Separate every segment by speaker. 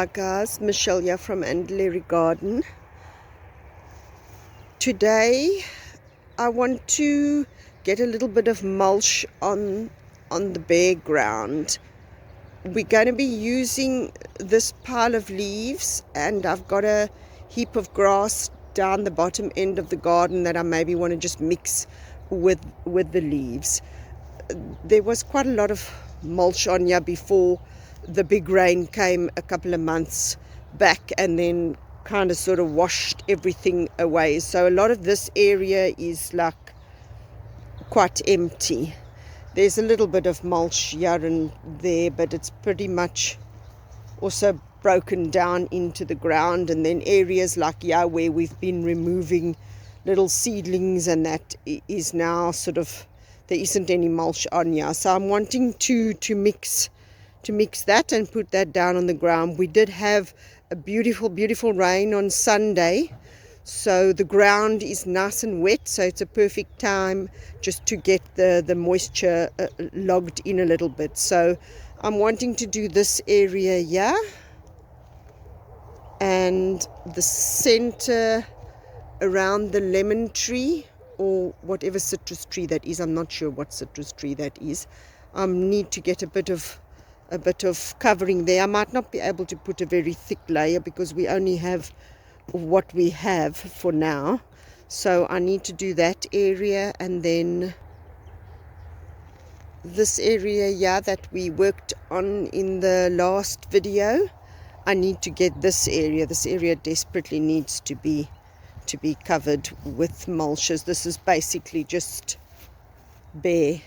Speaker 1: Hi guys, Michelle here from Reflexology Garden. Today I want to get a little bit of mulch on the bare ground. We're going to be using this pile of leaves, and I've got a heap of grass down the bottom end of the garden that I maybe want to just mix with the leaves. There was quite a lot of mulch on here before the big rain came a couple of months back, and then kind of sort of washed everything away. So a lot of this area is like quite empty. There's a little bit of mulch here and there, but it's pretty much also broken down into the ground. And then areas like here where we've been removing little seedlings, and that is now sort of, there isn't any mulch on here. So I'm wanting to mix that and put that down on the ground. We did have a beautiful rain on Sunday, so the ground is nice and wet, so it's a perfect time just to get the moisture logged in a little bit. So I'm wanting to do this area here and the center around the lemon tree, or whatever citrus tree that is. I'm not sure what citrus tree that is. Need to get a bit of covering there. I might not be able to put a very thick layer because we only have what we have for now. So I need to do that area, and then this area here that we worked on in the last video, I need to get this area. This area desperately needs to be covered with mulches. This is basically just bare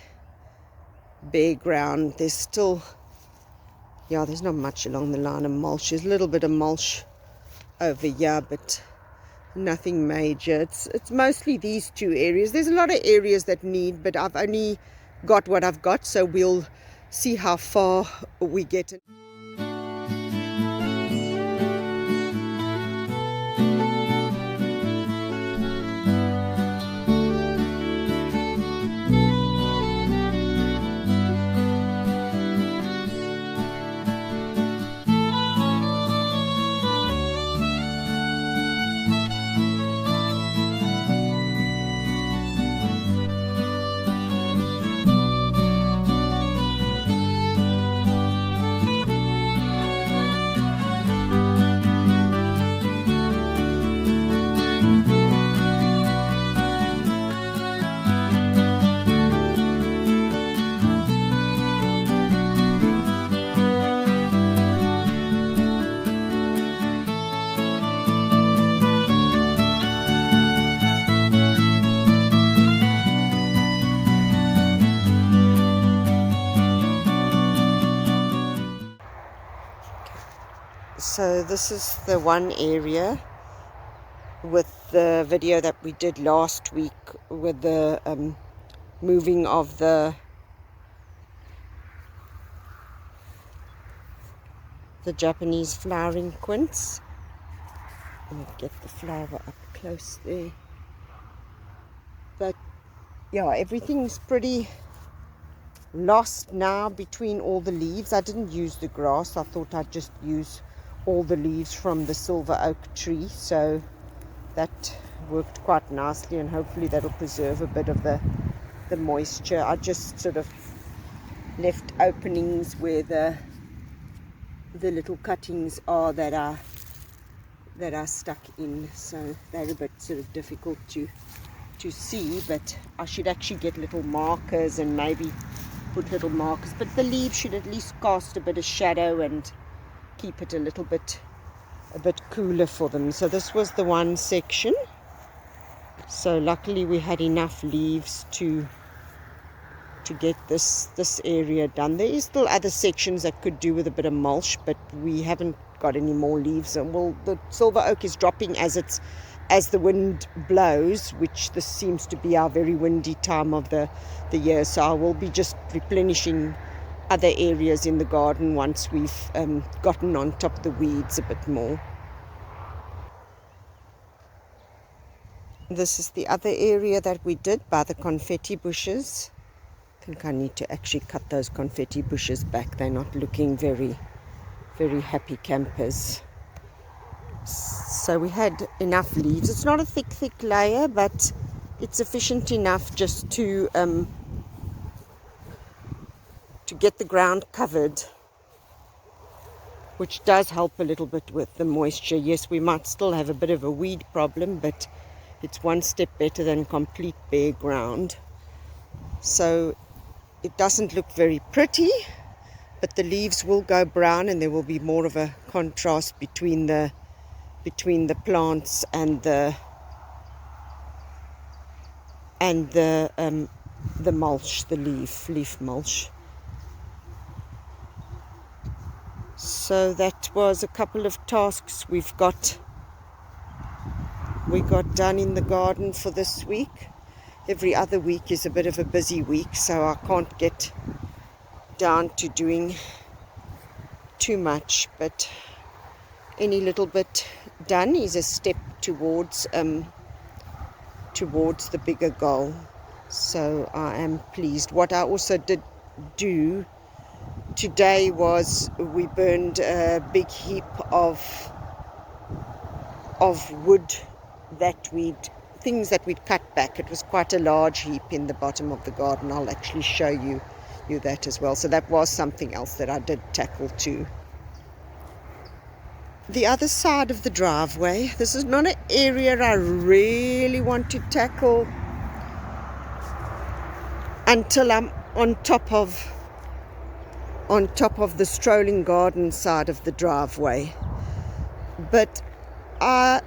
Speaker 1: ground. There's still, yeah, there's not much along the line of mulch. There's a little bit of mulch over here, but nothing major. It's mostly these two areas. There's a lot of areas that need, but I've only got what I've got, so we'll see how far we get. So this is the one area with the video that we did last week with the moving of the Japanese flowering quince. Let me get the flower up close there. But yeah, everything's pretty lost now between all the leaves. I didn't use the grass. I thought I'd just use all the leaves from the silver oak tree, so that worked quite nicely, and hopefully that'll preserve a bit of the moisture. I just sort of left openings where the little cuttings are that are stuck in, so they're a bit sort of difficult to see, but I should actually get little markers and maybe put little markers, but the leaves should at least cast a bit of shadow and keep it a bit cooler for them. So this was the one section, so luckily we had enough leaves to get this area done. There is still other sections that could do with a bit of mulch, but we haven't got any more leaves. And well, the silver oak is dropping as the wind blows, which this seems to be our very windy time of the year. So I will be just replenishing other areas in the garden once we've gotten on top of the weeds a bit more. This is the other area that we did by the confetti bushes. I think I need to actually cut those confetti bushes back. They're not looking very very happy campers. So we had enough leaves. It's not a thick layer, but it's sufficient enough just to get the ground covered, which does help a little bit with the moisture. Yes, we might still have a bit of a weed problem, but it's one step better than complete bare ground. So it doesn't look very pretty, but the leaves will go brown and there will be more of a contrast between the plants and the mulch, the leaf mulch. So that was a couple of tasks we got done in the garden for this week. Every other week is a bit of a busy week, so I can't get down to doing too much, but any little bit done is a step towards the bigger goal. So I am pleased. What I also did do today was we burned a big heap of wood things that we'd cut back. It was quite a large heap in the bottom of the garden. I'll actually show you that as well. So that was something else that I did tackle too. The other side of the driveway, this is not an area I really want to tackle until I'm on top of the strolling garden side of the driveway. But I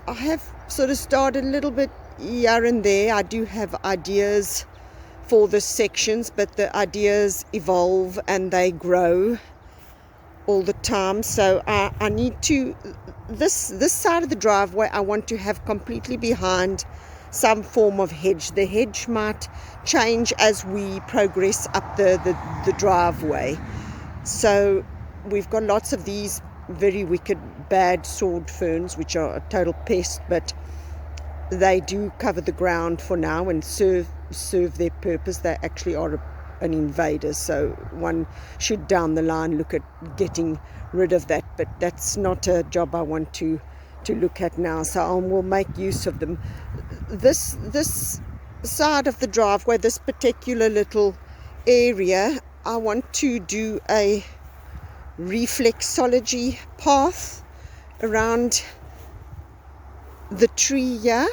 Speaker 1: have sort of started a little bit here and there. I do have ideas for the sections, but the ideas evolve and they grow all the time. So I need to, this side of the driveway I want to have completely behind some form of hedge. The hedge might change as we progress up the driveway. So we've got lots of these very wicked bad sword ferns, which are a total pest, but they do cover the ground for now and serve their purpose. They actually are an invader, so one should down the line look at getting rid of that, but that's not a job I want to look at now, so I will make use of them. This side of the driveway, this particular little area, I want to do a reflexology path around the tree here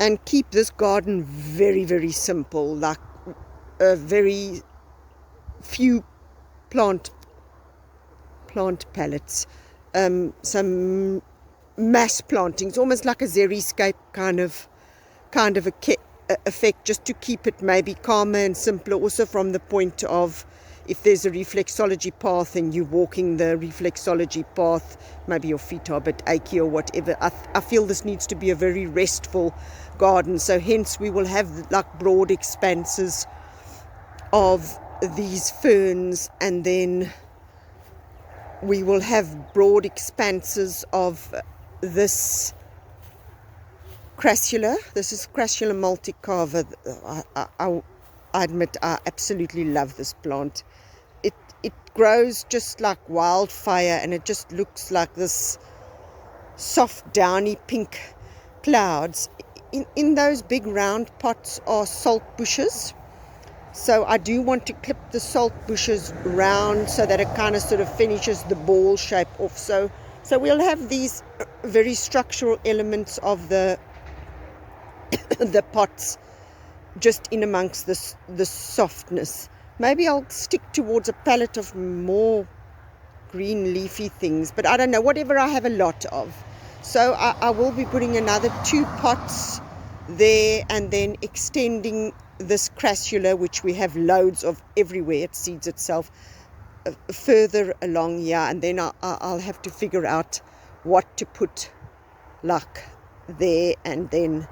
Speaker 1: and keep this garden very, very simple, like a very few plant pallets, some mass plantings, almost like a xeriscape kind of effect, just to keep it maybe calmer and simpler. Also from the point of, if there's a reflexology path and you're walking the reflexology path, maybe your feet are a bit achy or whatever. I feel this needs to be a very restful garden, so hence we will have like broad expanses of these ferns, and then we will have broad expanses of this crassula. This is Crassula multicarva. I admit I absolutely love this plant. It grows just like wildfire, and it just looks like this soft downy pink clouds. In those big round pots are salt bushes, so I do want to clip the salt bushes round so that it kind of sort of finishes the ball shape off. So we'll have these very structural elements of the pots just in amongst the softness. Maybe I'll stick towards a palette of more green leafy things, but I don't know, whatever I have a lot of. So I will be putting another 2 pots there, and then extending this crassula, which we have loads of everywhere. It seeds itself further along here, and then I'll have to figure out what to put like there, and then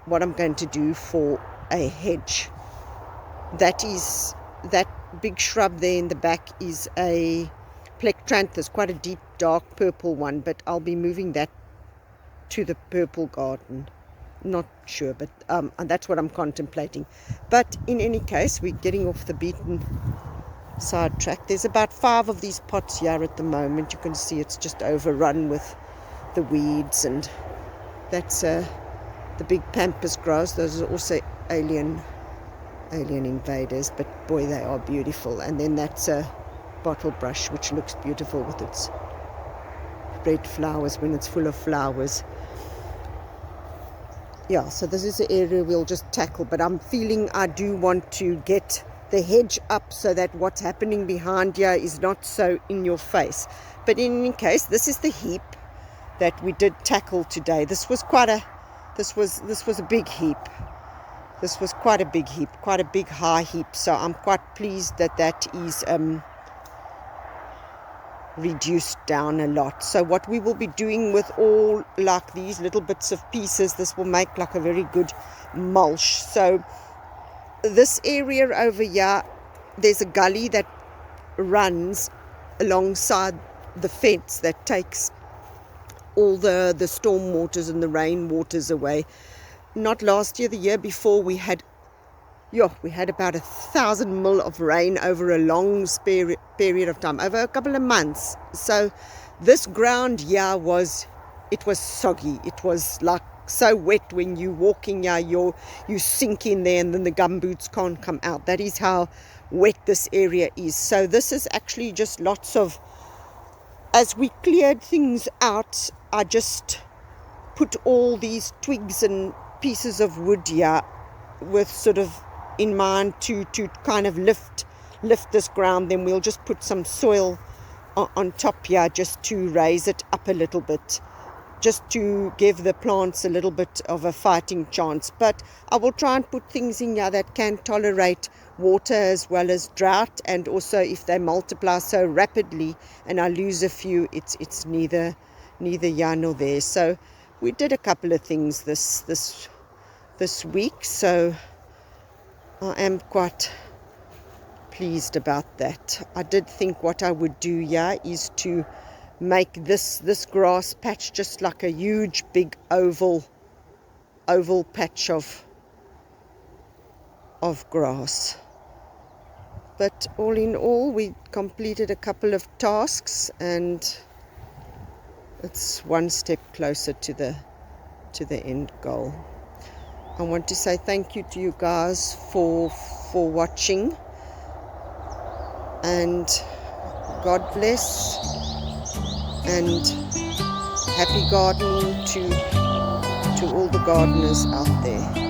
Speaker 1: what I'm going to do for a hedge. That big shrub there in the back is a plectranthus, quite a deep dark purple one, but I'll be moving that to the purple garden. Not sure, but and that's what I'm contemplating. But in any case, we're getting off the beaten sidetracked. There's about 5 of these pots here at the moment. You can see it's just overrun with the weeds, and that's the big pampas grass. Those are also alien invaders, but boy, they are beautiful. And then that's a bottle brush, which looks beautiful with its red flowers when it's full of flowers. Yeah, so this is the area we'll just tackle, but I'm feeling I do want to get the hedge up so that what's happening behind here is not so in your face. But in any case, this is the heap that we did tackle today. This was a big heap. This was quite a big heap, quite a big high heap. So I'm quite pleased that is reduced down a lot. So what we will be doing with all like these little bits of pieces, this will make like a very good mulch. So this area over here, there's a gully that runs alongside the fence that takes all the storm waters and the rain waters away. Not last year, the year before, we had about 1,000 mil of rain over a long period of time, over a couple of months. So this ground here was soggy. It was like so wet when you walking here, you sink in there and then the gumboots can't come out. That is how wet this area is. So this is actually just lots of, as we cleared things out, I just put all these twigs and pieces of wood here with sort of in mind to kind of lift this ground. Then we'll just put some soil on top here just to raise it up a little bit, just to give the plants a little bit of a fighting chance. But I will try and put things in here that can tolerate water as well as drought, and also if they multiply so rapidly and I lose a few, it's neither here nor there. So we did a couple of things this week, so I am quite pleased about that. I did think what I would do here is to make this grass patch just like a huge big oval patch of grass. But all in all, we completed a couple of tasks, and it's one step closer to the end goal. I want to say thank you to you guys for watching, and God bless, and happy gardening to all the gardeners out there.